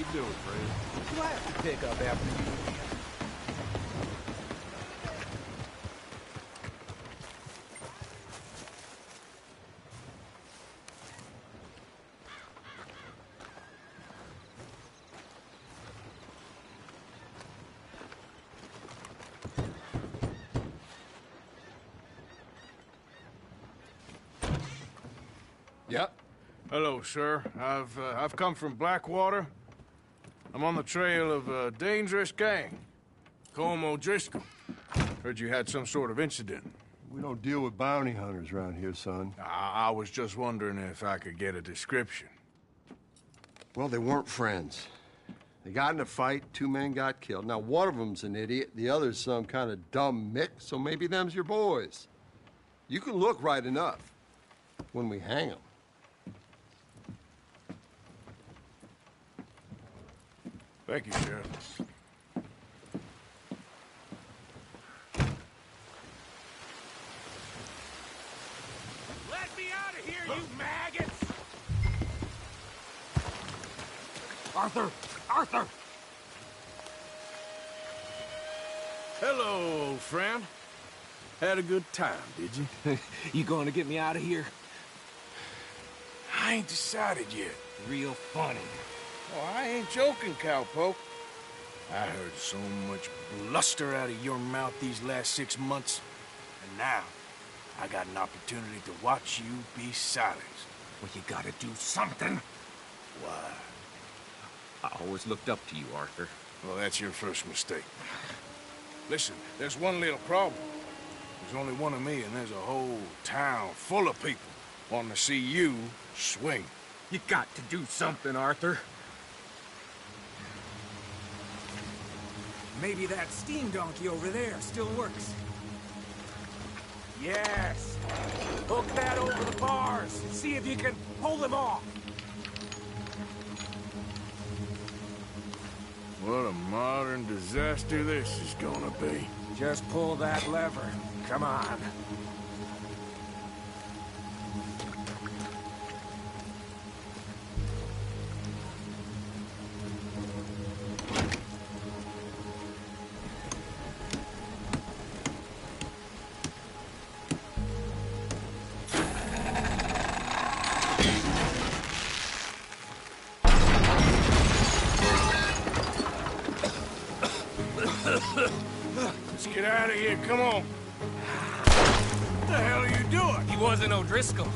you doing, friend? Do I have to pick up after you again? Yep. Hello, sir. I've come from Blackwater. I'm on the trail of a dangerous gang. Colm O'Driscoll. Heard you had some sort of incident. We don't deal with bounty hunters around here, son. I was just wondering if I could get a description. Well, they weren't friends. They got in a fight, 2 men got killed. Now, one of them's an idiot, the other's some kind of dumb mick, so maybe them's your boys. You can look right enough when we hang them. Thank you, Sheriff. Let me out of here, you maggots! Arthur! Arthur! Hello, friend. Had a good time, did you? You going to get me out of here? I ain't decided yet. Real funny. Oh, I ain't joking, cowpoke. I heard so much bluster out of your mouth these last 6 months. And now, I got an opportunity to watch you be silenced. Well, you gotta do something. Why? I always looked up to you, Arthur. Well, that's your first mistake. Listen, there's one little problem. There's only one of me, and there's a whole town full of people wanting to see you swing. You got to do something, Arthur. Maybe that steam donkey over there still works. Yes! Hook that over the bars and see if you can pull them off. What a modern disaster this is gonna be. Just pull that lever. Come on. Let's get out of here, come on. What the hell are you doing? He wasn't O'Driscoll.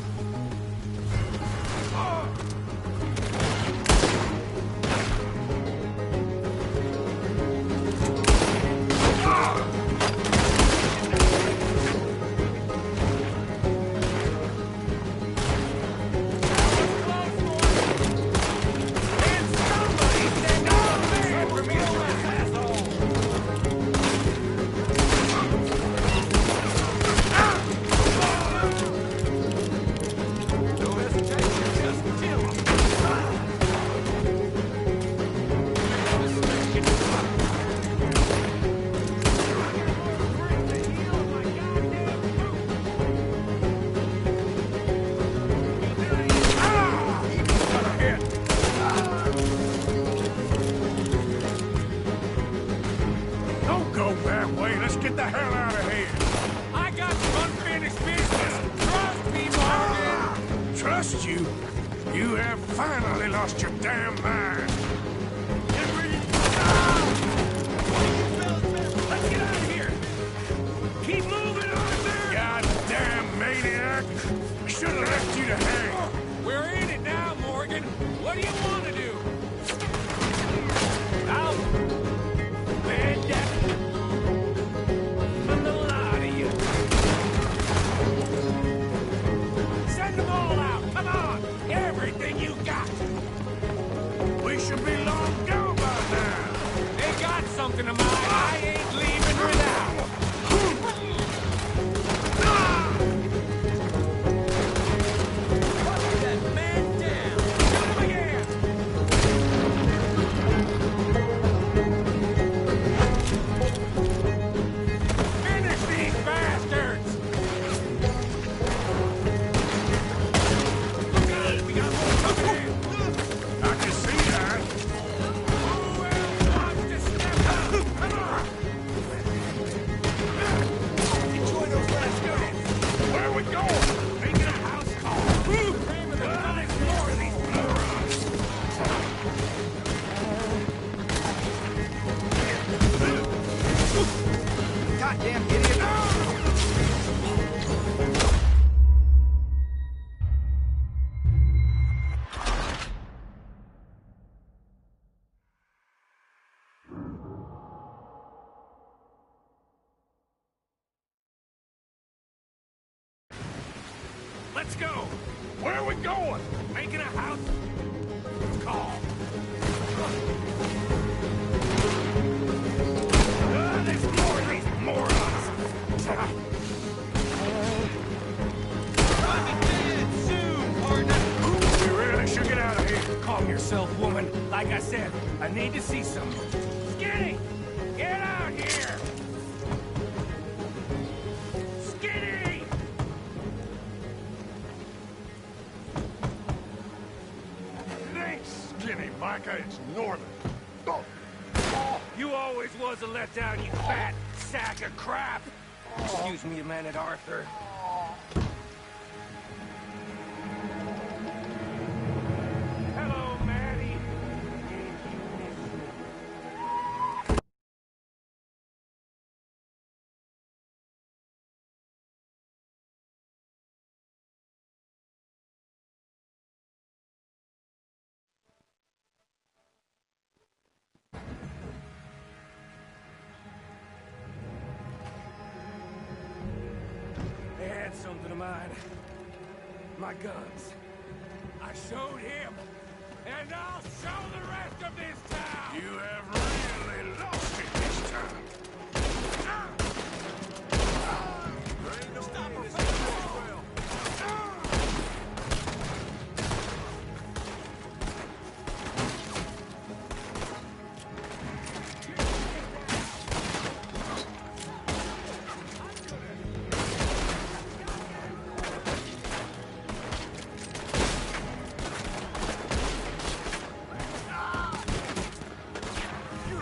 Get the hell out of here! I got some unfinished business. Trust me, Morgan. Trust you? You have finally lost your damn mind. Get ready. Let's get out of here. Keep moving on there. Goddamn maniac! I should have left you to hang. We're in it now, Morgan. What do you want to do? Out. Man down. Send them all out! Come on! Everything you got! We should be long gone by now. They got something of mine I ain't leaving without! Put that man down! Shoot him again! Finish these bastards! We got more coming in! I can see that. Where are we going? Making a house? Call. There's more of these morons. I'm dead soon, partner! We really should get out of here. Calm yourself, woman. Like I said, I need to see some. Skinny! Get out here! Skinny! It ain't Skinny, Micah. It's Northern. Oh. You always was a letdown, you fat sack of crap! Excuse me a minute, Arthur. Hello, Maddie. They had something of mine. My guns. I showed him, and I'll show the rest of this town. You have really lost it this time.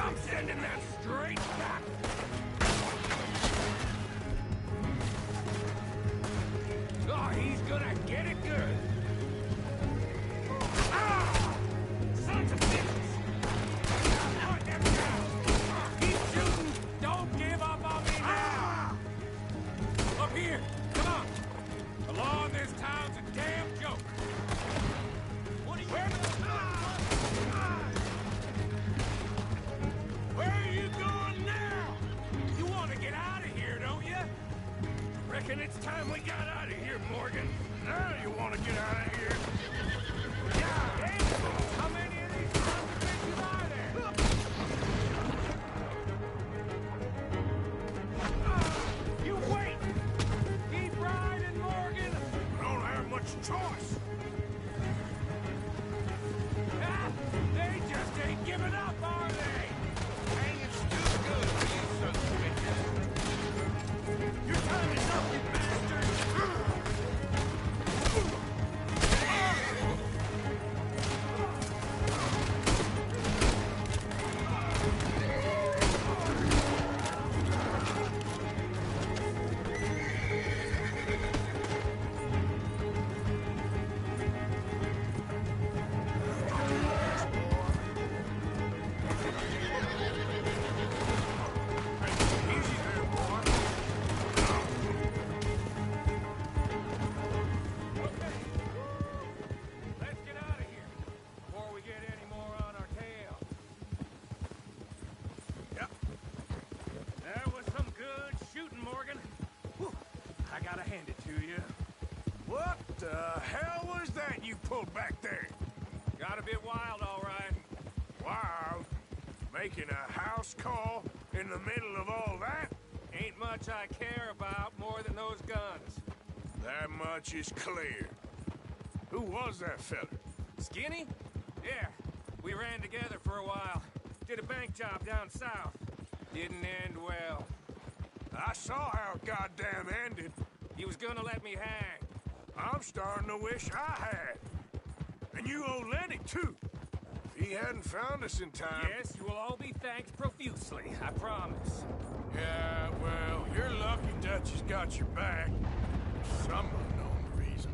I'm sending that straight back. Oh, he's gonna get it good. Ah! Sons of bitches! Put them down! Keep shooting! Don't give up on me now! Up here! Come on! The law in this town's a damn joke! What are you... Where are you going now? You want to get out of here, don't you? Reckon it's time we got out of here, Morgan. Now you want to get out of here. Yeah, damn. How many of these sons of bitches are there? You wait! Keep riding, Morgan! We don't have much choice. Ah, they just ain't giving up, are they? Your time is up, you bastard! Easy there, boy. Okay. Let's get out of here before we get any more on our tail. Yep. That was some good shooting, Morgan. Whew. I gotta hand it to you. What the hell was that you pulled back there? Got a bit wild, all right. Wild. Making a house call in the middle of all that? Ain't much I care about more than those guns. That much is clear. Who was that feller? Skinny? Yeah. We ran together for a while. Did a bank job down south. Didn't end well. I saw how it goddamn ended. He was gonna let me hang. I'm starting to wish I had. And you owe Lenny, too. If he hadn't found us in time... Yes, you will all be thanked profusely, I promise. Yeah, well, you're lucky Dutch has got your back. For some unknown reason.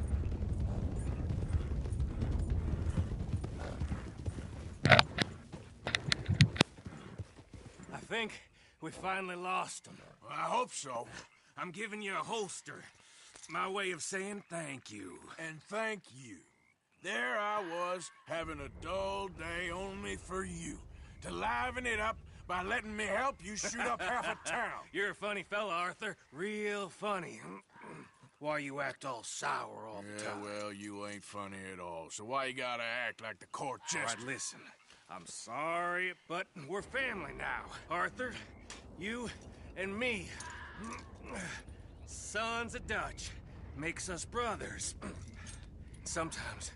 I think we finally lost him. Well, I hope so. I'm giving you a holster. My way of saying thank you. And thank you. There I was, having a dull day only for you. To liven it up by letting me help you shoot up half a town. You're a funny fella, Arthur. Real funny. Why you act all sour all the Yeah, time? well, you ain't funny at all. So why you gotta act like the court All jester? right, listen. I'm sorry, but we're family now. Arthur, you and me. Sons of Dutch. Makes us brothers. Sometimes,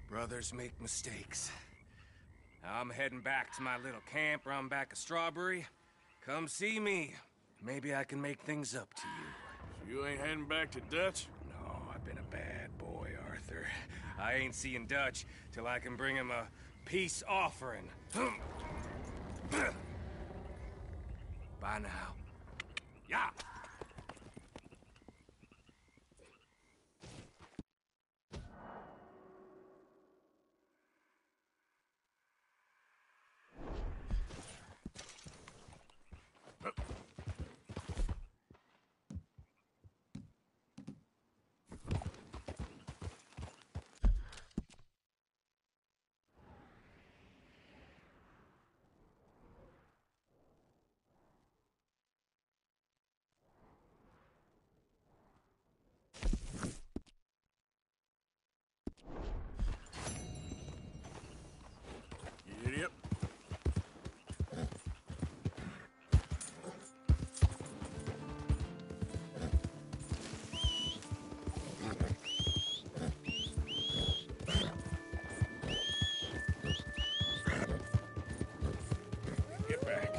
brothers make mistakes. I'm heading back to my little camp around back of Strawberry. Come see me. Maybe I can make things up to you. You ain't heading back to Dutch? No, I've been a bad boy, Arthur. I ain't seeing Dutch till I can bring him a peace offering. Bye now. Yeah. Idiot. Get back.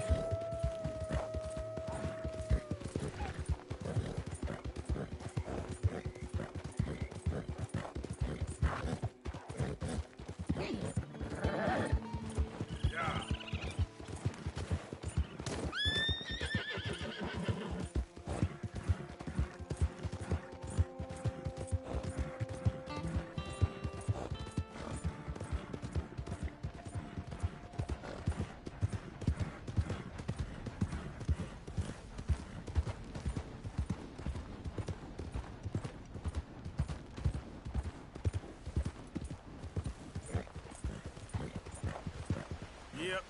Yeah. Yep.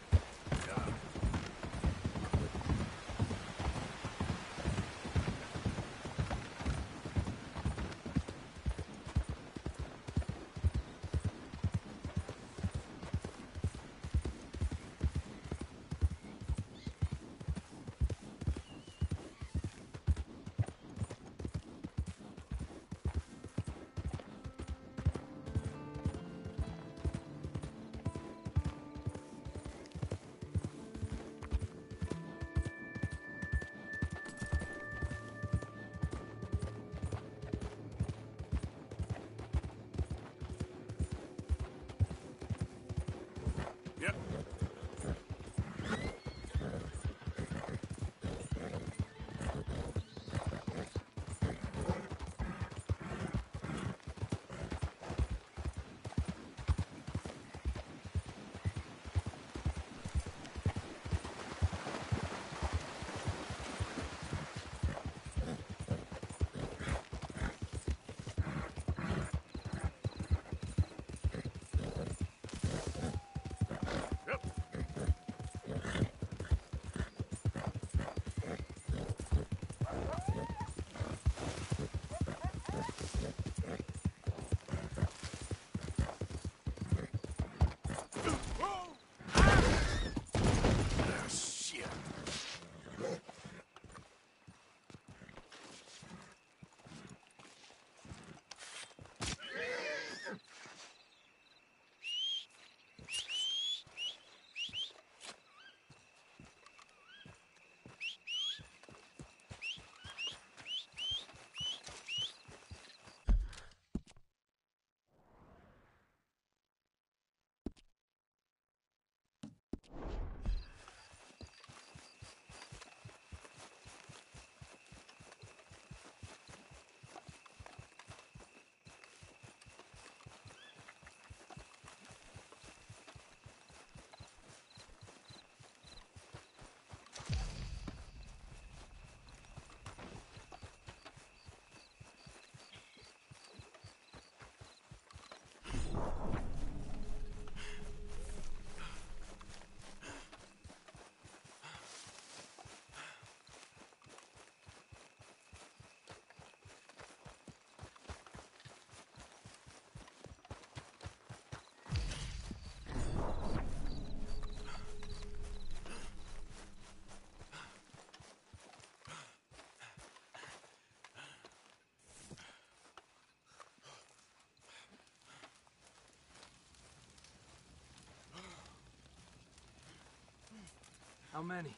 How many?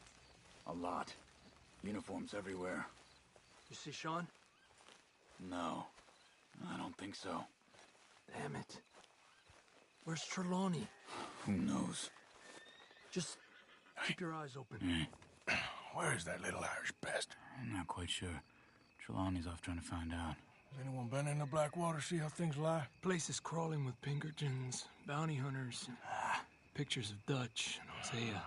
A lot. Uniforms everywhere. You see Sean? No, I don't think so. Damn it. Where's Trelawney? Who knows? Just keep your eyes open. Where's that little Irish bastard? I'm not quite sure. Trelawney's off trying to find out. Has anyone been in the Blackwater, see how things lie? Place is crawling with Pinkertons, bounty hunters, pictures of Dutch and Hosea.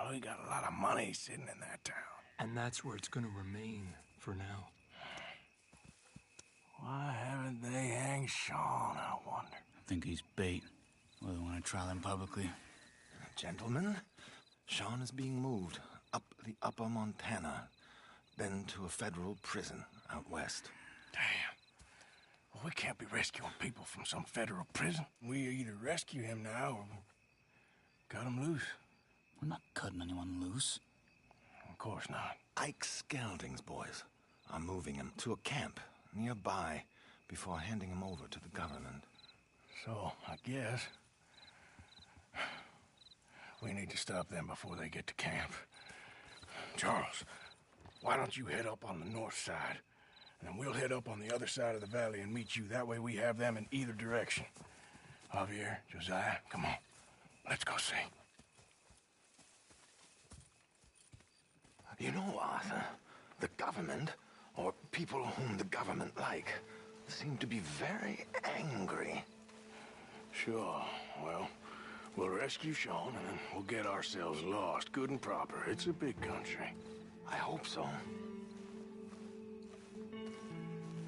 Well, we got a lot of money sitting in that town. And that's where it's gonna remain for now. Why haven't they hanged Sean, I wonder? I think he's bait. Well, they want to trial him publicly. Gentlemen, Sean is being moved up the upper Montana, then to a federal prison out west. Damn. Well, we can't be rescuing people from some federal prison. We either rescue him now or cut him loose. We're not cutting anyone loose. Of course not. Ike Skelding's boys are moving him to a camp nearby before handing him over to the government. So, I guess we need to stop them before they get to camp. Charles, why don't you head up on the north side, and then we'll head up on the other side of the valley and meet you. That way we have them in either direction. Javier, Josiah, come on. Let's go see. You know, Arthur, the government, or people whom the government like, seem to be very angry. Sure. Well, we'll rescue Sean, and then we'll get ourselves lost, good and proper. It's a big country. I hope so.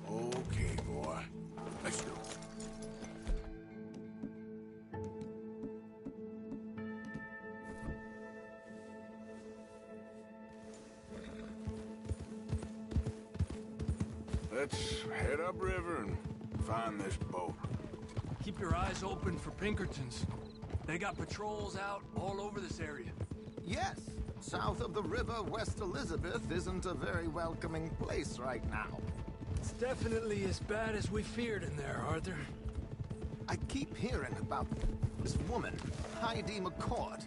Okay, boy. Let's go. Let's head upriver and find this boat. Keep your eyes open for Pinkertons. They got patrols out all over this area. Yes. South of the river, West Elizabeth isn't a very welcoming place right now. It's definitely as bad as we feared in there, Arthur. I keep hearing about this woman, Heidi McCord.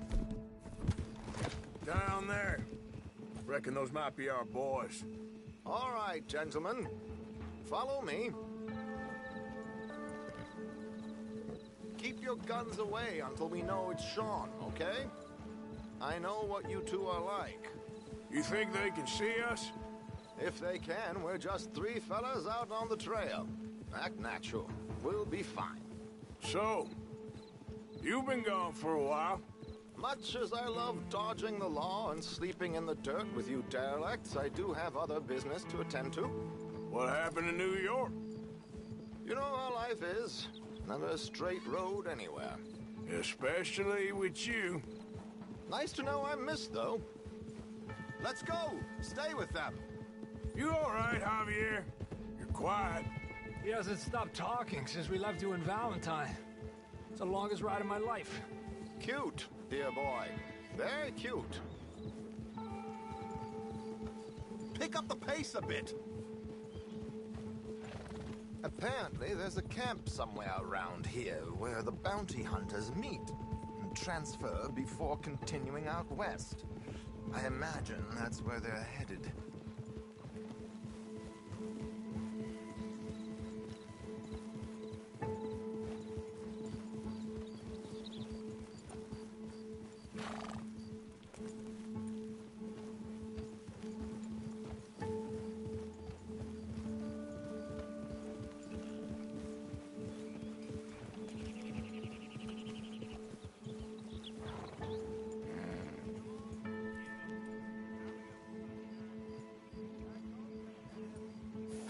Down there. Reckon those might be our boys. All right, gentlemen. Follow me. Keep your guns away until we know it's Sean, okay? I know what you two are like. You think they can see us? If they can, we're just three fellas out on the trail. Act natural. We'll be fine. So, you've been gone for a while. Much as I love dodging the law and sleeping in the dirt with you derelicts, I do have other business to attend to. What happened in New York? You know how life is. Never a straight road anywhere. Especially with you. Nice to know I'm missed, though. Let's go! Stay with them! You all right, Javier? You're quiet. He hasn't stopped talking since we left you in Valentine. It's the longest ride of my life. Cute, dear boy. Very cute. Pick up the pace a bit. Apparently, there's a camp somewhere around here where the bounty hunters meet and transfer before continuing out west. I imagine that's where they're headed.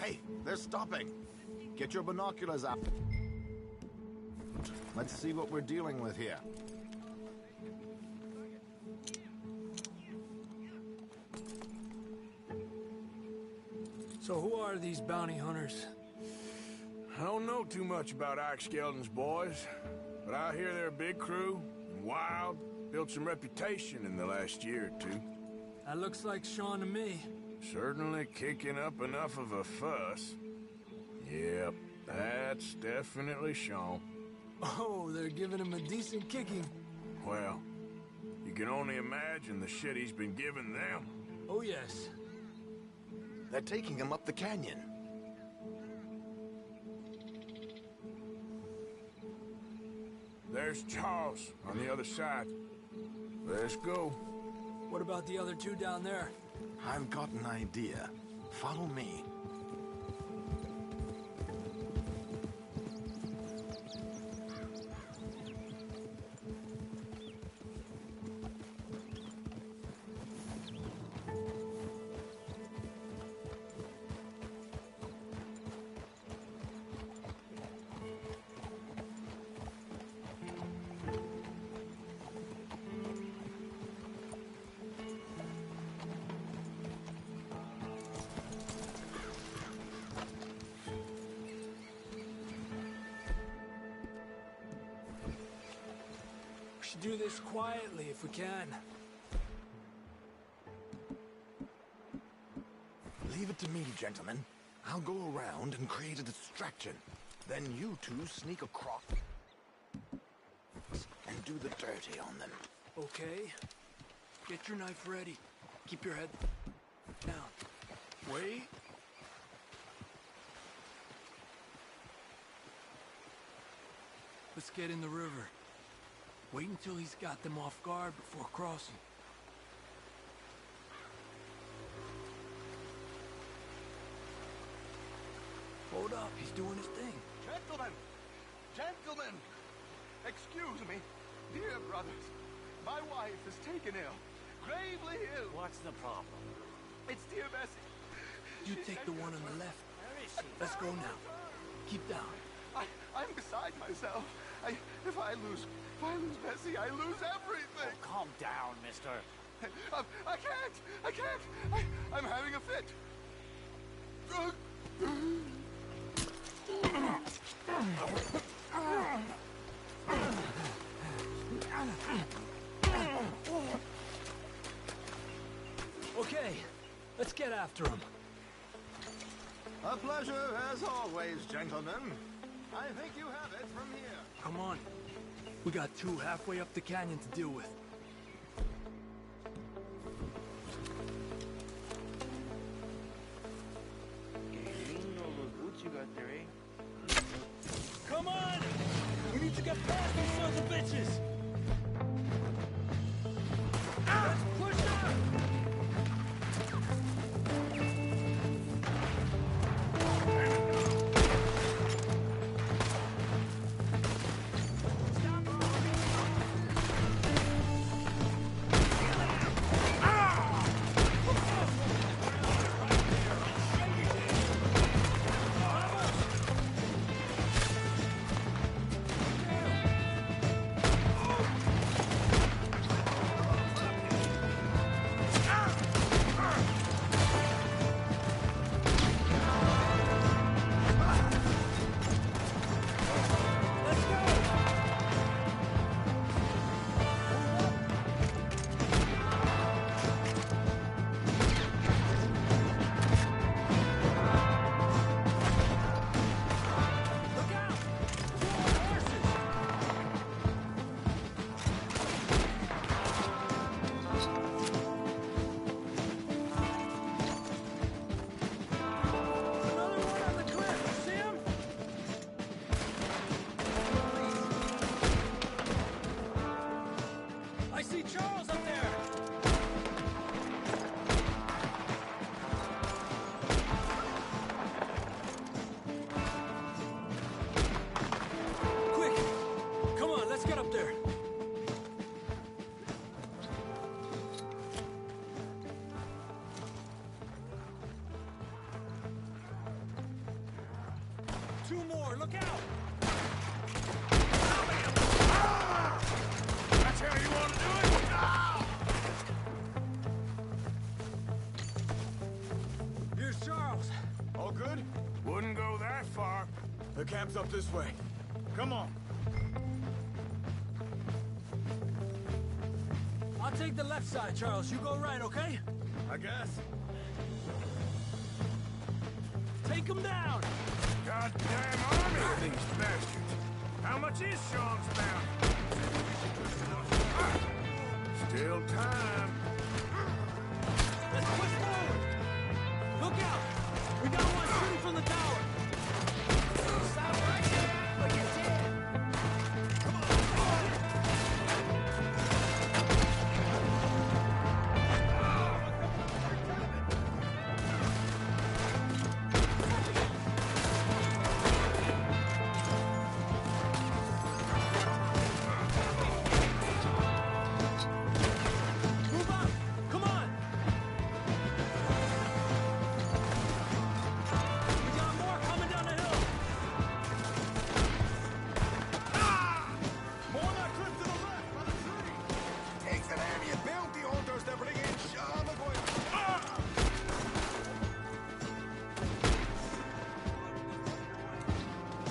Hey, they're stopping. Get your binoculars out. Let's see what we're dealing with here. So who are these bounty hunters? I don't know too much about Ike Skelding's boys, but I hear they're a big crew, and wild, built some reputation in the last year or two. That looks like Sean to me. Certainly kicking up enough of a fuss. Yep, that's definitely Sean. Oh, they're giving him a decent kicking. Well, you can only imagine the shit he's been giving them. Oh, yes. They're taking him up the canyon. There's Charles on the other side. Let's go. What about the other two down there? I've got an idea. Follow me. We should do this quietly if we can. Leave it to me, gentlemen. I'll go around and create a distraction. Then you two sneak across and do the dirty on them. Okay. Get your knife ready. Keep your head down. Wait. Let's get in the river. Wait until he's got them off guard before crossing. Hold up, he's doing his thing. Gentlemen! Gentlemen! Excuse me. Dear brothers, my wife is taken ill. Gravely ill. What's the problem? It's dear Bessie. You take the one on the left. Let's go now. Keep down. I'm beside myself. If I lose Bessie, I lose everything. Oh, calm down, mister. I can't. I'm having a fit. Okay, let's get after him. A pleasure as always, gentlemen. I think you have it from here. Come on. We got two halfway up the canyon to deal with. Come on! We need to get past these sons of bitches! Let's push up! Two more, look out! That's how you want to do it? Here's Charles. All good? Wouldn't go that far. The camp's up this way. Come on. I'll take the left side, Charles. You go right, okay? I guess. Take him down! Goddamn army of these bastards. How much is Sean's bounty? Still time. Let's push forward! Look out! We got one shooting from the tower! Stop right there! Look at dead! Come on! Move up! Come on! We got more coming down the hill! More on that cliff to the left, by the tree! Takes an army of bounty hunters to bring in Sean McGuire.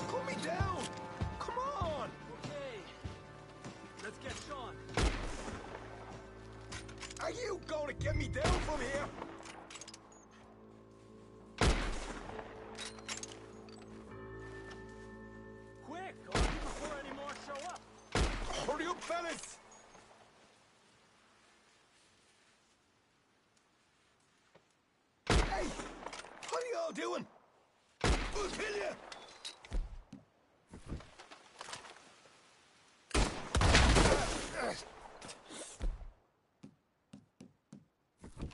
Cut me down! Come on! Okay. Let's get Sean. Are you going to get me down from here? Quick! Or before any more show up! Hurry up, fellas! Hey! What are you all doing? We'll kill you!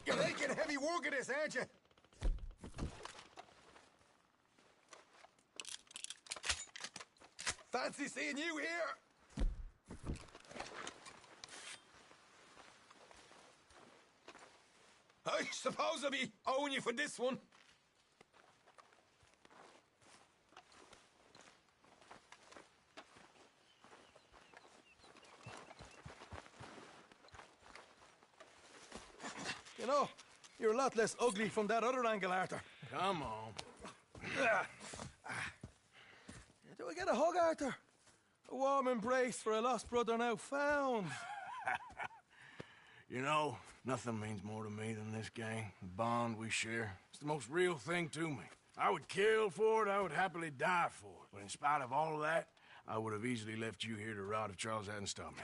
You're making heavy work of this, aren't you? Fancy seeing you here! I suppose I'll be owing you for this one. You know, you're a lot less ugly from that other angle, Arthur. Come on. Do I get a hug, Arthur? A warm embrace for a lost brother now found. You know, nothing means more to me than this gang, the bond we share. It's the most real thing to me. I would kill for it, I would happily die for it. But in spite of all of that, I would have easily left you here to rot if Charles hadn't stopped me.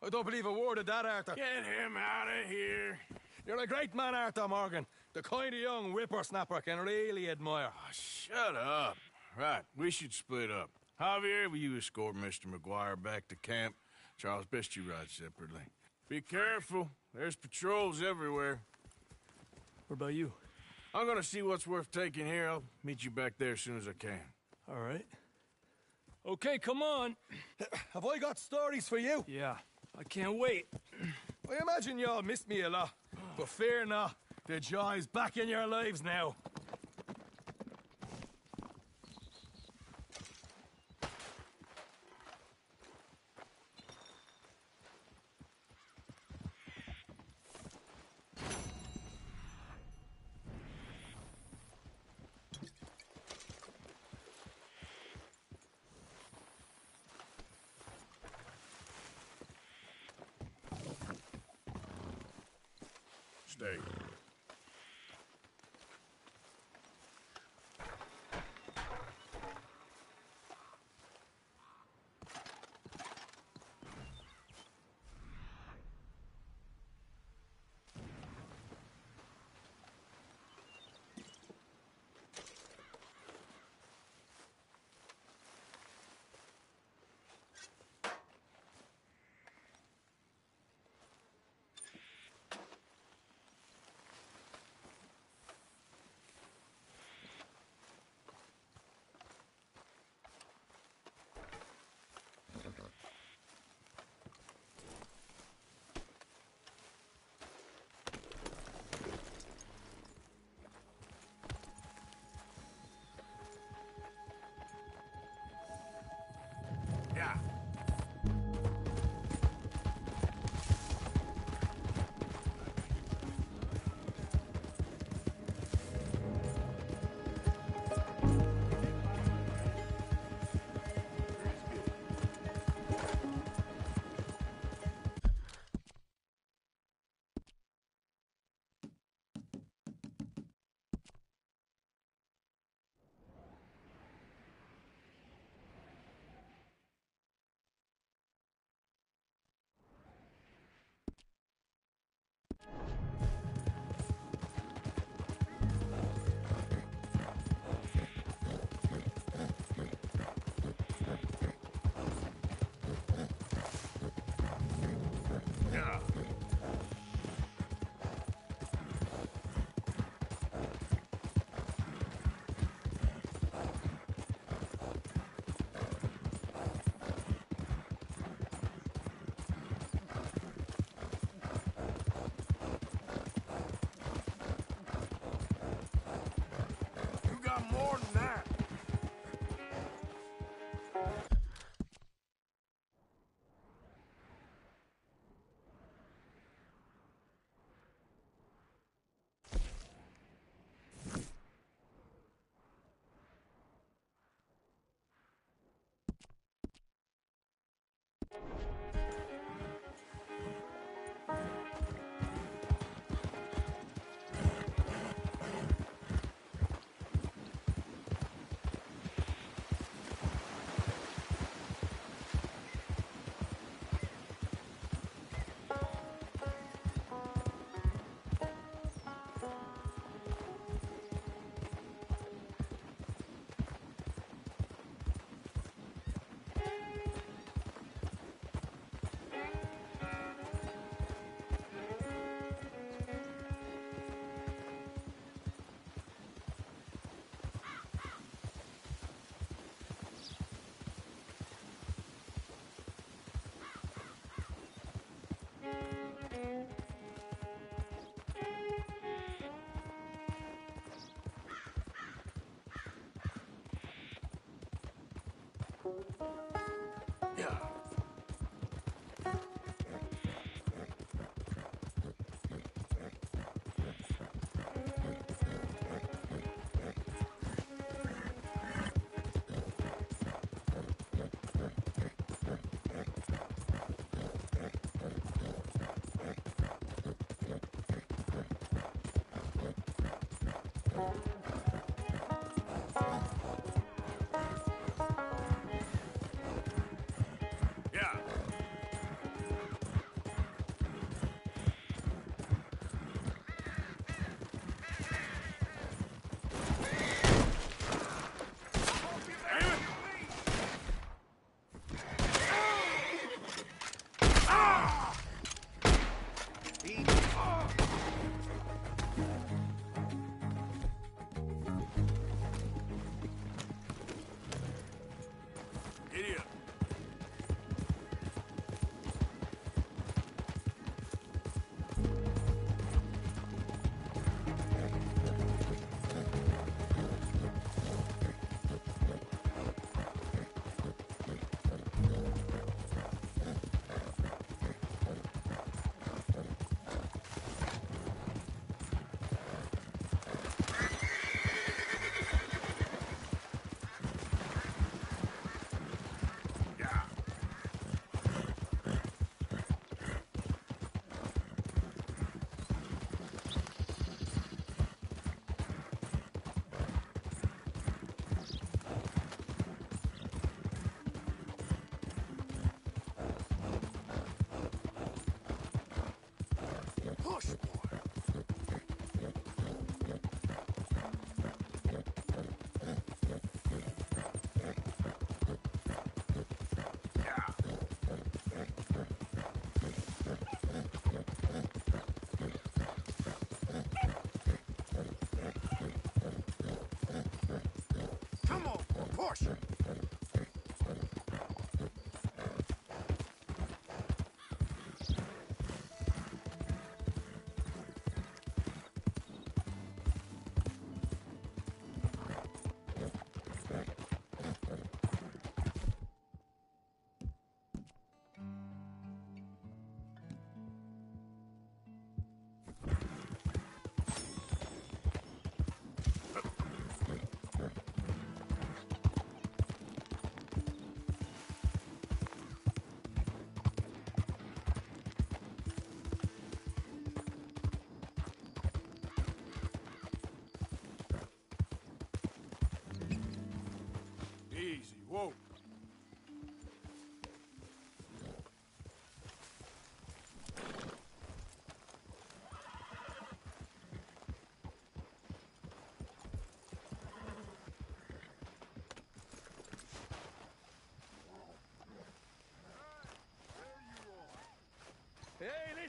I don't believe a word of that, Arthur. Get him out of here. You're a great man, Arthur Morgan. The kind of young whippersnapper can really admire. Oh, shut up. Right, we should split up. Javier, will you escort Mr. McGuire back to camp? Charles, best you ride separately. Be careful. There's patrols everywhere. What about you? I'm gonna see what's worth taking here. I'll meet you back there as soon as I can. All right. Okay, come on. Have I got stories for you? Yeah, I can't wait. I imagine y'all missed me a lot, but fear not. The joy's back in your lives now. Stay.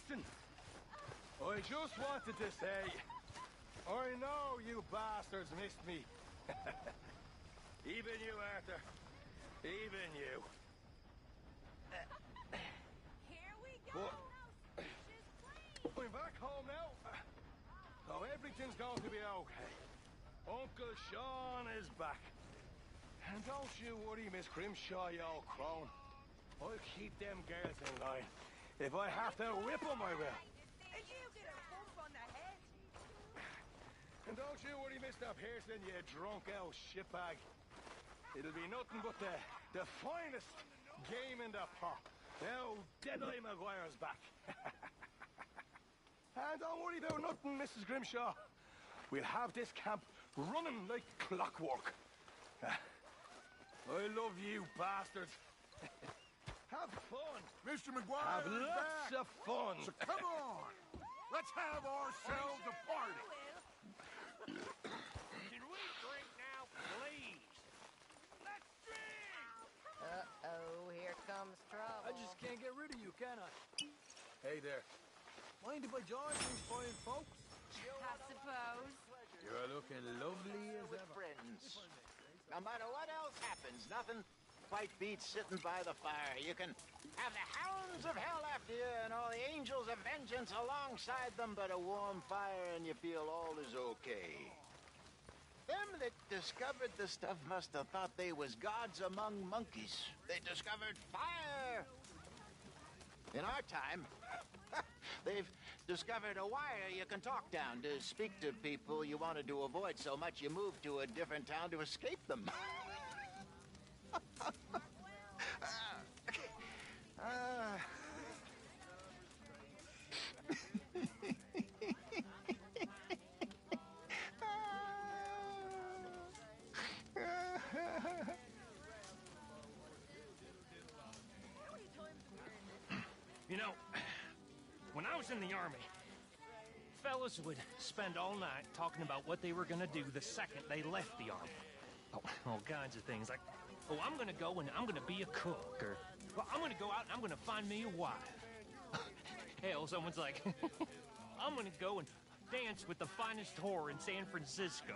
listen. I just wanted to say, I know you bastards missed me. Even you, Arthur. Even you. Here we go. I'm back home now. So everything's going to be okay. Uncle Sean is back. And don't you worry, Miss Grimshaw, you old crone. I'll keep them girls in line. If I have to whip them, I will. And you get a bump on the head. And don't you worry, Mr. Pearson, you drunk old shitbag. It'll be nothing but the finest game in the pot. Now, Deadeye Maguire's back. And don't worry about nothing, Mrs. Grimshaw. We'll have this camp running like clockwork. I love you, bastards. Have fun. Mr. McGuire Have is lots back. of fun. So come on. Let's have ourselves a party. Can we drink now, please? Let's drink! Uh-oh, here comes trouble. I just can't get rid of you, can I? Hey there. Mind if I join these fine folks? I suppose. You're looking lovely as With ever. friends. No matter what else happens, nothing quite beats sitting by the fire. You can have the hounds of hell after you and all the angels of vengeance alongside them, but a warm fire and you feel all is okay. Them that discovered the stuff must have thought they was gods among monkeys. They discovered fire. In our time, they've discovered a wire you can talk down to speak to people you wanted to avoid so much you moved to a different town to escape them. You know, when I was in the army, fellas would spend all night talking about what they were gonna do the second they left the army. Oh, all kinds of things like, oh, I'm gonna go and I'm gonna be a cook, or, well, I'm gonna go out and I'm gonna find me a wife. Hell, someone's like, I'm gonna go and dance with the finest whore in San Francisco.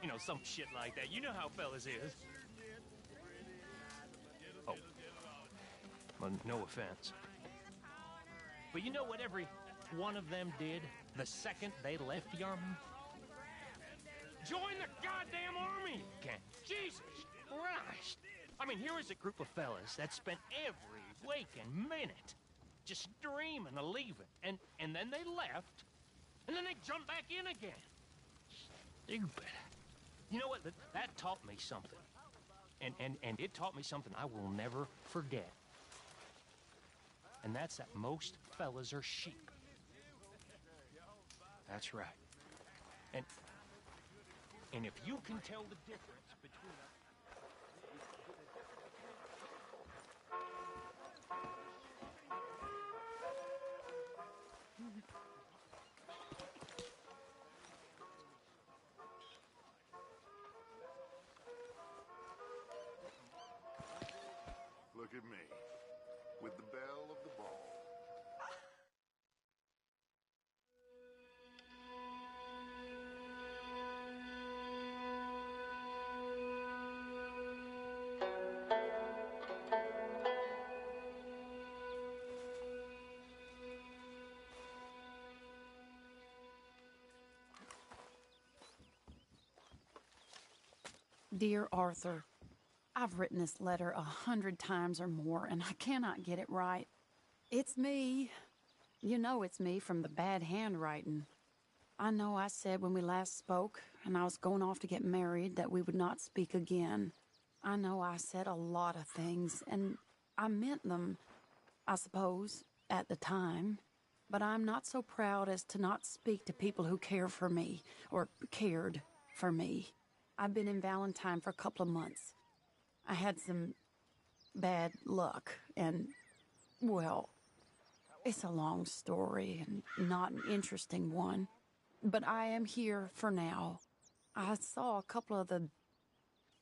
You know, some shit like that. You know how fellas is. Oh, well, no offense. But you know what every one of them did the second they left the army? Join the goddamn army! Again. Jesus Christ! I mean, here is a group of fellas that spent every waking minute just dreaming of leaving, and then they left, and then they jumped back in again. Stupid. You know what? That taught me something. And it taught me something I will never forget. And that's that most fellas are sheep. That's right. And if you can tell the difference between Look at me, with the belle of the ball. Dear Arthur, I've written this letter 100 times or more, and I cannot get it right. It's me. You know it's me from the bad handwriting. I know I said when we last spoke, and I was going off to get married, that we would not speak again. I know I said a lot of things, and I meant them, I suppose, at the time. But I'm not so proud as to not speak to people who care for me, or cared for me. I've been in Valentine for a couple of months. I had some bad luck, and, well, it's a long story and not an interesting one. But I am here for now. I saw a couple of the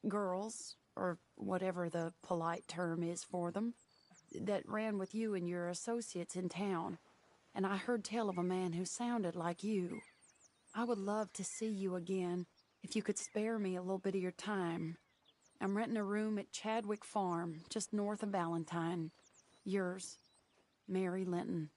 girls, or whatever the polite term is for them, that ran with you and your associates in town. and I heard tell of a man who sounded like you. I would love to see you again if you could spare me a little bit of your time. I'm renting a room at Chadwick Farm, just north of Valentine. Yours, Mary Linton.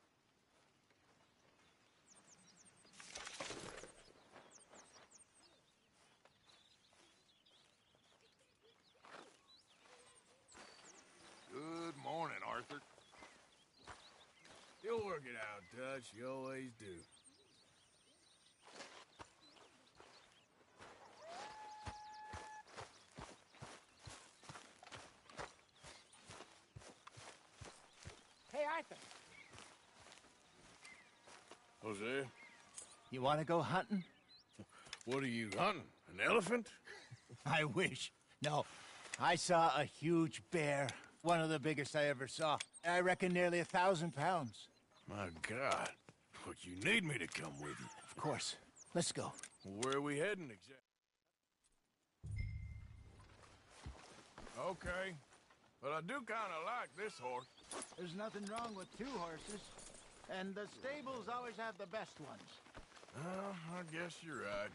Good morning, Arthur. You'll work it out, Dutch. You always do. Hey, Arthur. Jose, You want to go hunting? what are you hunting? An elephant? I wish. No. I saw a huge bear. One of the biggest I ever saw. I reckon nearly 1,000 pounds. My God. But you need me to come with you. Of course. Let's go. Where are we heading exactly? Okay. But I do kind of like this horse. There's nothing wrong with 2 horses. And the stables always have the best ones. Well, I guess you're right.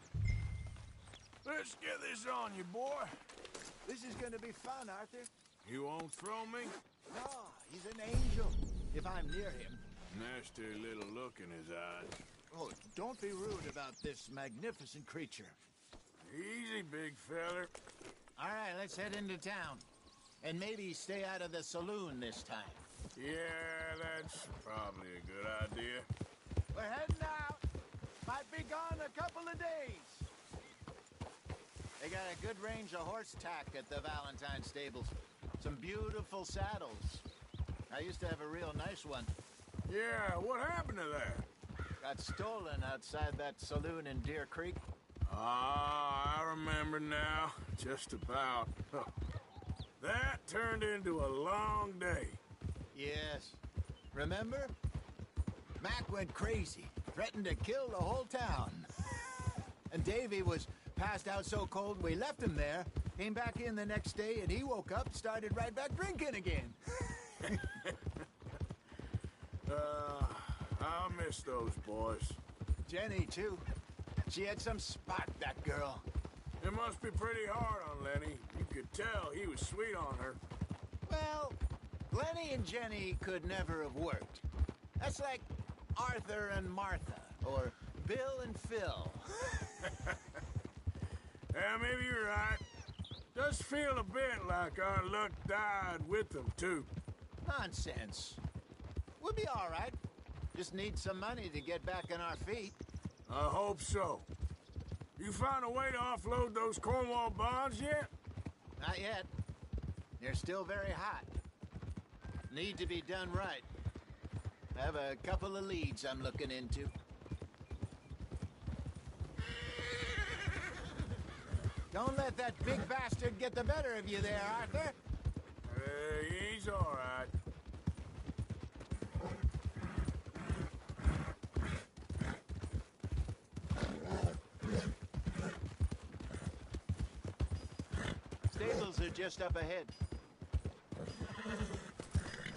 Let's get this on you, boy. This is gonna be fun, Arthur. You won't throw me? No, he's an angel. If I'm near him. Nasty little look in his eyes. Oh, don't be rude about this magnificent creature. Easy, big feller. All right, let's head into town. And maybe stay out of the saloon this time. Yeah, that's probably a good idea. We're heading out. Might be gone a couple of days. They got a good range of horse tack at the Valentine stables. Some beautiful saddles. I used to have a real nice one. Yeah, what happened to that? Got stolen outside that saloon in Deer Creek. Ah, I remember now. Just about. That turned into a long day. Yes. Remember? Mac went crazy, threatened to kill the whole town. And Davy was passed out so cold we left him there, came back in the next day, and he woke up, started right back drinking again. I miss those boys. Jenny, too. She had some spot, that girl. It must be pretty hard on Lenny. You could tell he was sweet on her. Well, Lenny and Jenny could never have worked. That's like Arthur and Martha, or Bill and Phil. Yeah, maybe you're right. Does feel a bit like our luck died with them, too. Nonsense. We'll be all right. Just need some money to get back on our feet. I hope so. You found a way to offload those Cornwall bonds yet? Not yet. They're still very hot. Need to be done right. Have a couple of leads I'm looking into. Don't let that big bastard get the better of you there, Arthur. He's all right. Stables are just up ahead.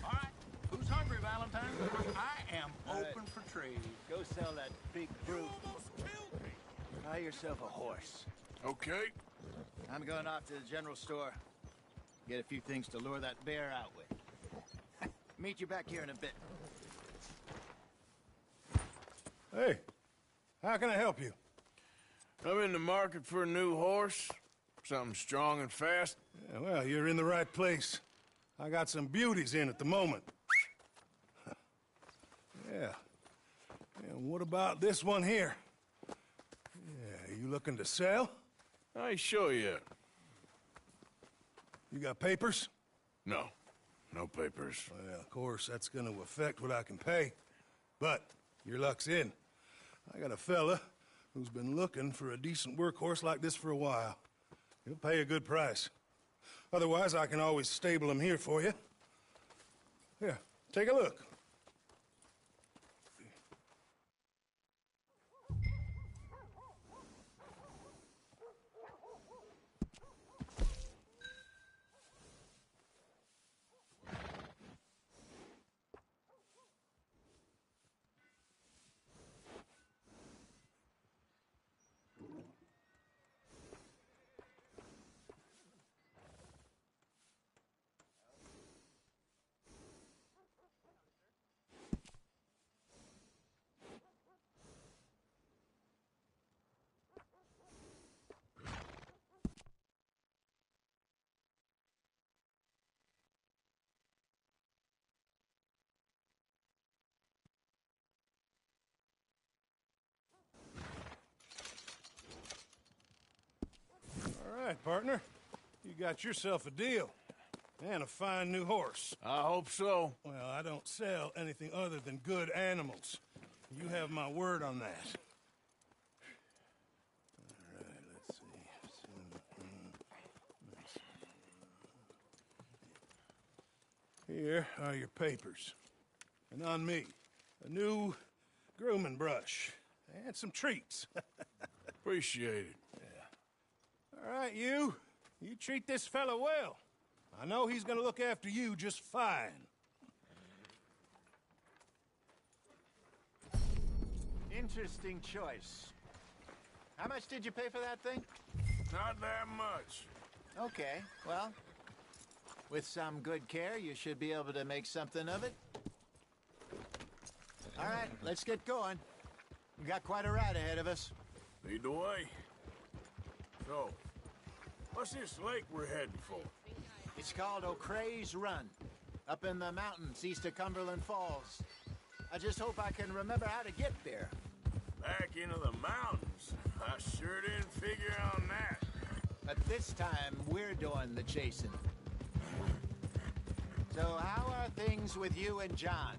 All right, who's hungry, Valentine? I am open for trade. Go sell that big brute. Buy yourself a horse. Okay. I'm going off to the general store. Get a few things to lure that bear out with. Meet you back here in a bit. Hey, how can I help you? I'm in the market for a new horse. Something strong and fast. Yeah, well, you're in the right place. I got some beauties in at the moment. Yeah. And what about this one here? Yeah, you looking to sell? I ain't sure yet. You got papers? No. No papers. Well, of course, that's gonna affect what I can pay. But your luck's in. I got a fella who's been looking for a decent workhorse like this for a while. He'll pay a good price. Otherwise, I can always stable him here for you. Here, take a look. right, partner. You got yourself a deal. And a fine new horse. I hope so. Well, I don't sell anything other than good animals. You have my word on that. All right, let's see. Here are your papers. And on me, a new grooming brush. And some treats. Appreciate it. Yeah. All right, you. You treat this fella well. I know he's gonna look after you just fine. Interesting choice. How much did you pay for that thing? Not that much. Okay, well, with some good care, you should be able to make something of it. All right, let's get going. We've got quite a ride ahead of us. Lead the way. So, what's this lake we're heading for? It's called O'Creagh's Run, up in the mountains east of Cumberland Falls. I just hope I can remember how to get there. Back into the mountains? I sure didn't figure on that. But this time, we're doing the chasing. So how are things with you and John?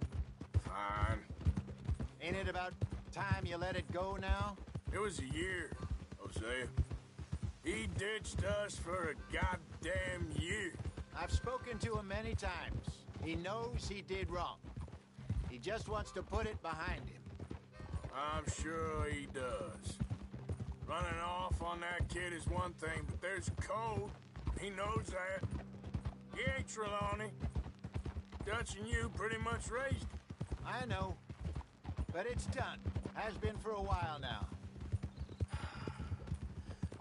Fine. Ain't it about time you let it go now? It was a year, Hosea. He ditched us for a goddamn year. I've spoken to him many times. He knows he did wrong. He just wants to put it behind him. I'm sure he does. Running off on that kid is one thing, but there's a code. He knows that. He ain't Trelawney. Dutch and you pretty much raised him. I know. But it's done. Has been for a while now.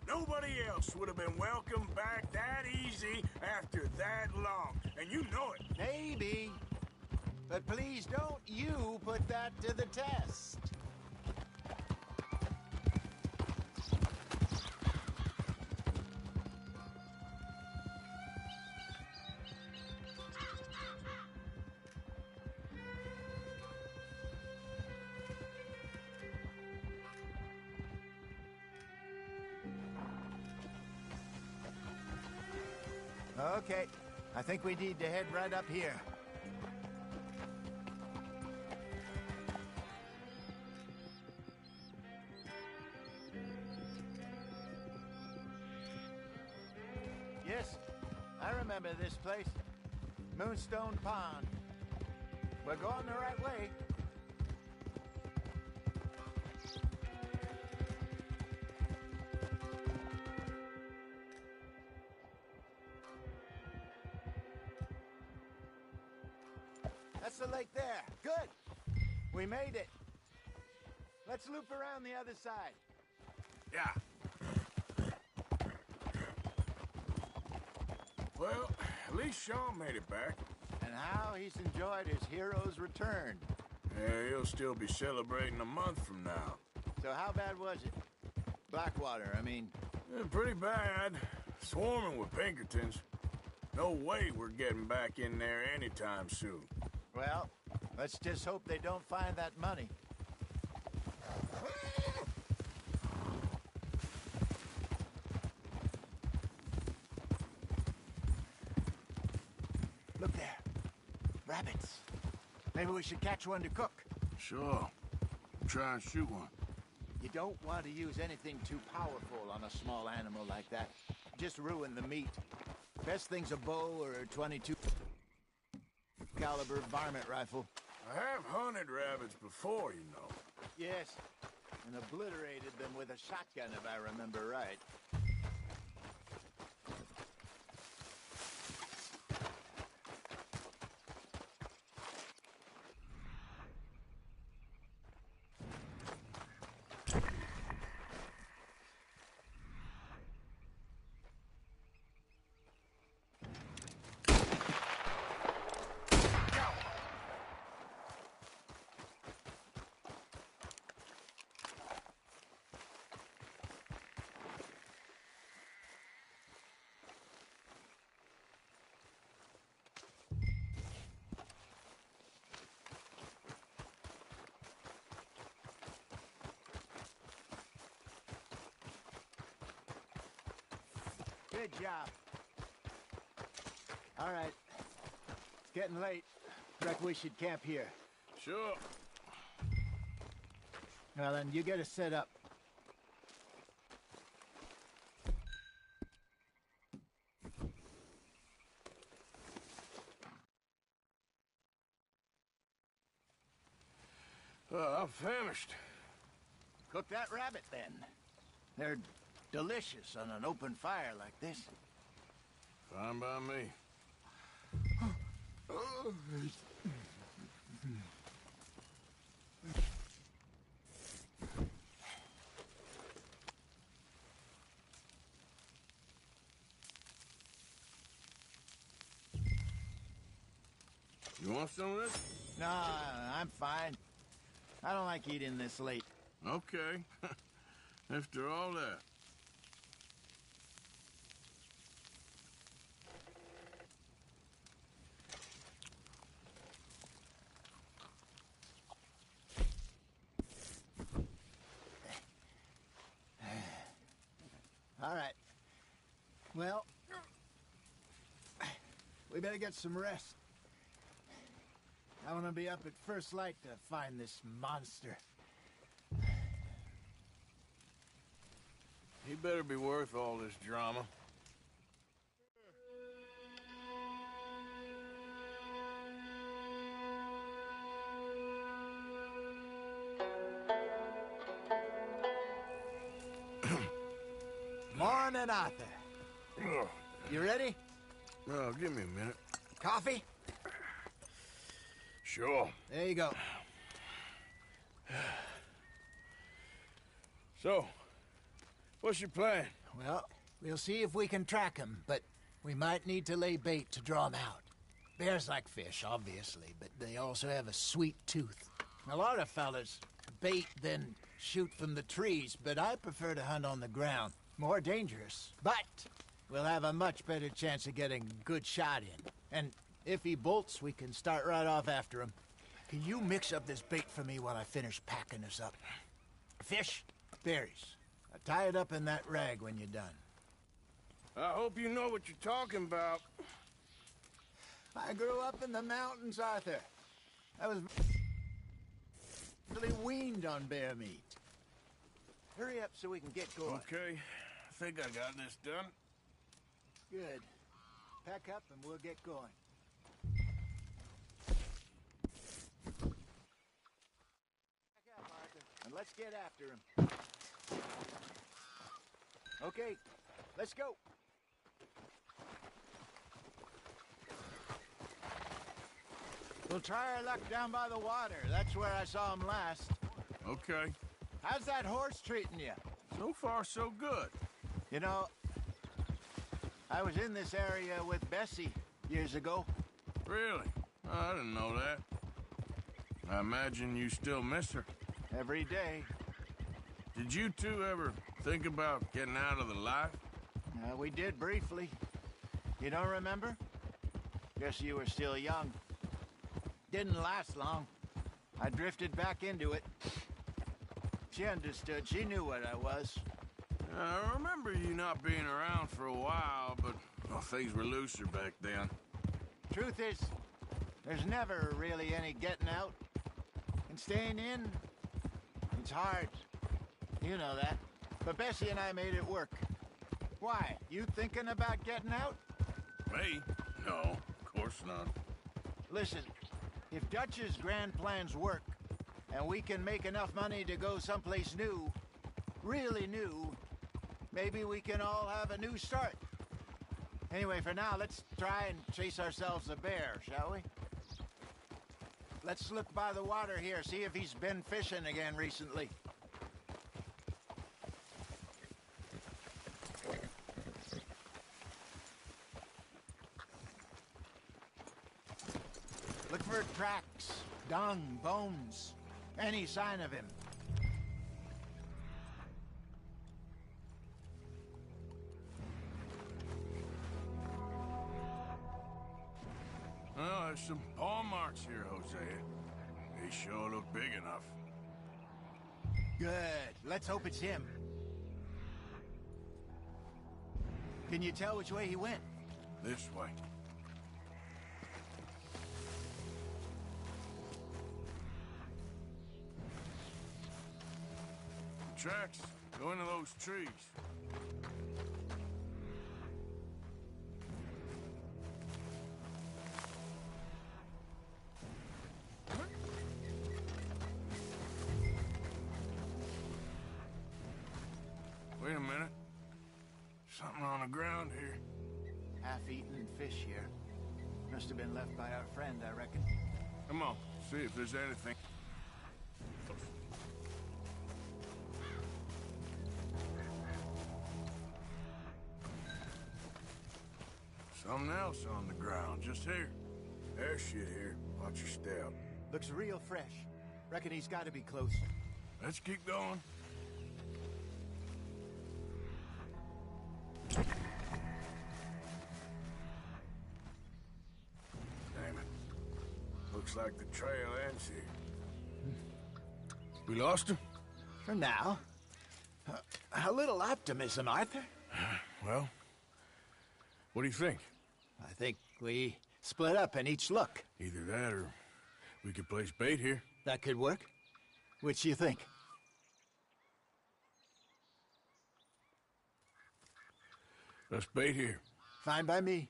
Nobody else would have been welcomed back that easy after that long, and you know it. Maybe. But please don't you put that to the test. Okay, I think we need to head right up here. Yes, I remember this place. Moonstone Pond. We're going the right way. That's the lake there. Good. We made it. Let's loop around the other side. Yeah. Well, at least Sean made it back. And how he's enjoyed his hero's return. Yeah, he'll still be celebrating a month from now. So how bad was it? Blackwater, I mean. Yeah, pretty bad. Swarming with Pinkertons. No way we're getting back in there anytime soon. Well, let's just hope they don't find that money. Look there. Rabbits. Maybe we should catch one to cook. Sure. Try and shoot one. You don't want to use anything too powerful on a small animal like that. Just ruin the meat. Best thing's a bow or a 22 caliber varmint rifle. I have hunted rabbits before, you know. Yes, and obliterated them with a shotgun if I remember right. Good job. All right. It's getting late. Reckon we should camp here. Sure. Well, then, you get us set up. I'm famished. Cook that rabbit, then. They're delicious on an open fire like this. Fine by me. You want some of this? No, I'm fine. I don't like eating this late. Okay. After all that. All right. Well, we better get some rest. I want to be up at first light to find this monster. He better be worth all this drama. Morning, Arthur. You ready? Well, give me a minute. Coffee? Sure. There you go. So, what's your plan? Well, we'll see if we can track him, but we might need to lay bait to draw him out. Bears like fish, obviously, but they also have a sweet tooth. A lot of fellas bait, then shoot from the trees, but I prefer to hunt on the ground. More dangerous, but we'll have a much better chance of getting a good shot in. And if he bolts, we can start right off after him. Can you mix up this bait for me while I finish packing this up? Fish, berries. Tie it up in that rag when you're done. I hope you know what you're talking about. I grew up in the mountains, Arthur. I was really weaned on bear meat. Hurry up so we can get going. Okay, I think I got this done. Good. Pack up and we'll get going. Pack up, Arthur, and let's get after him. Okay, let's go. We'll try our luck down by the water. That's where I saw him last. Okay. How's that horse treating you? So far, so good. You know, I was in this area with Bessie years ago. Really? Oh, I didn't know that. I imagine you still miss her. Every day. Did you two ever think about getting out of the life? We did briefly. You don't remember? Guess you were still young. Didn't last long. I drifted back into it. She understood. She knew what I was. I remember you not being around for a while, but well, things were looser back then. Truth is, there's never really any getting out. And staying in, it's hard. You know that. But Bessie and I made it work. Why? You thinking about getting out? Me? No, of course not. Listen, if Dutch's grand plans work, and we can make enough money to go someplace new, really new, maybe we can all have a new start. Anyway, for now, let's try and chase ourselves a bear, shall we? Let's look by the water here, see if he's been fishing again recently. Look for tracks, dung, bones, any sign of him. Well, there's some paw marks here, Hosea. They sure look big enough. Good. Let's hope it's him. Can you tell which way he went? This way. Tracks go into those trees. Wait a minute. Something on the ground here. Half-eaten fish here. Must have been left by our friend, I reckon. Come on, see if there's anything. Something else on the ground, just here. There's shit here. Watch your step. Looks real fresh. Reckon he's got to be close. Let's keep going. Damn it. Looks like the trail ends here. We lost him? For now. A little optimism, Arthur. Well, what do you think? I think we split up and each look. Either that or we could place bait here. That could work. Which do you think? Let's bait here. Fine by me.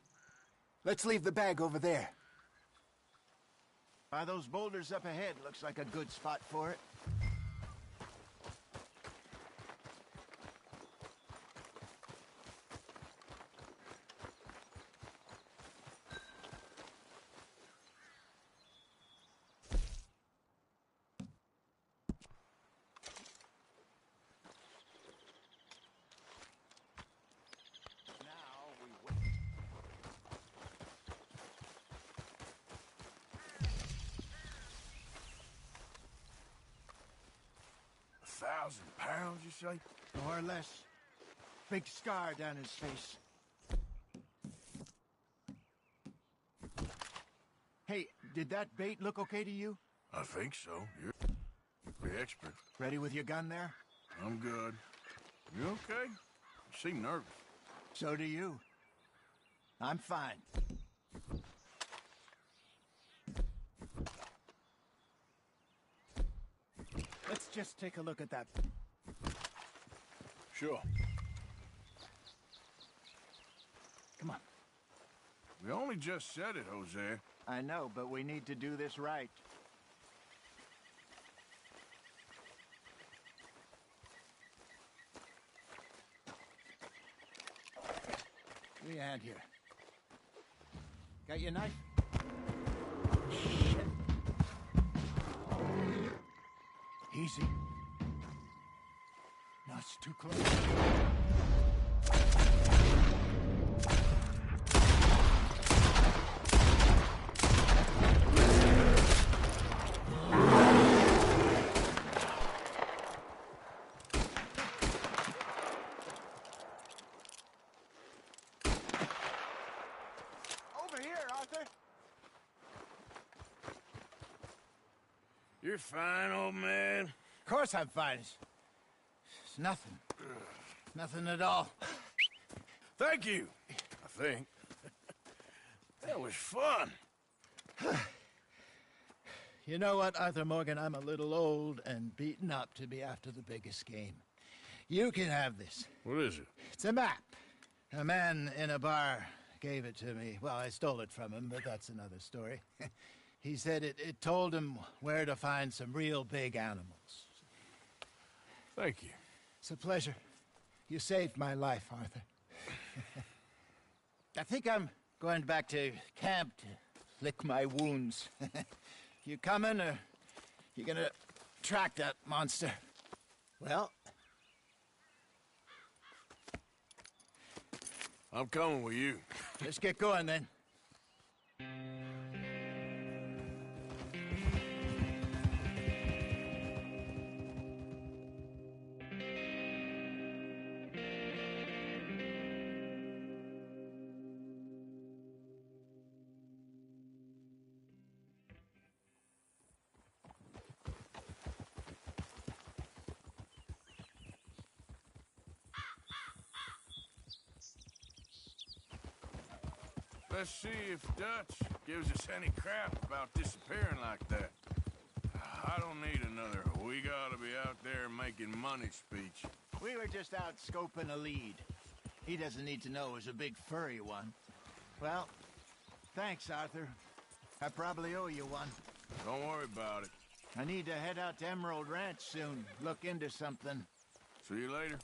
Let's leave the bag over there. By those boulders up ahead, looks like a good spot for it. £1,000, you say? More or less. Big scar down his face. Hey, did that bait look okay to you? I think so. You're the expert. Ready with your gun there? I'm good. You okay? You seem nervous. So do you. I'm fine. Let's just take a look at that. Sure. Come on. We only just said it, Jose. I know, but we need to do this right. Give me a hand here. Got your knife? Shit. Easy. No, it's too close. Over here, Arthur. You're fine, old man. Of course I'm fine. It's nothing. Nothing at all. Thank you, I think. That was fun. You know what, Arthur Morgan? I'm a little old and beaten up to be after the biggest game. You can have this. What is it? It's a map. A man in a bar gave it to me. Well, I stole it from him, but that's another story. He said it told him where to find some real big animals. Thank you. It's a pleasure. You saved my life, Arthur. I think I'm going back to camp to lick my wounds. You coming, or you gonna track that monster? Well, I'm coming with you. let's get going then. Let's see if Dutch gives us any crap about disappearing like that. I don't need another "we gotta be out there making money" speech. We were just out scoping a lead. He doesn't need to know it was a big furry one. Well, thanks, Arthur. I probably owe you one. Don't worry about it. I need to head out to Emerald Ranch soon, look into something. See you later.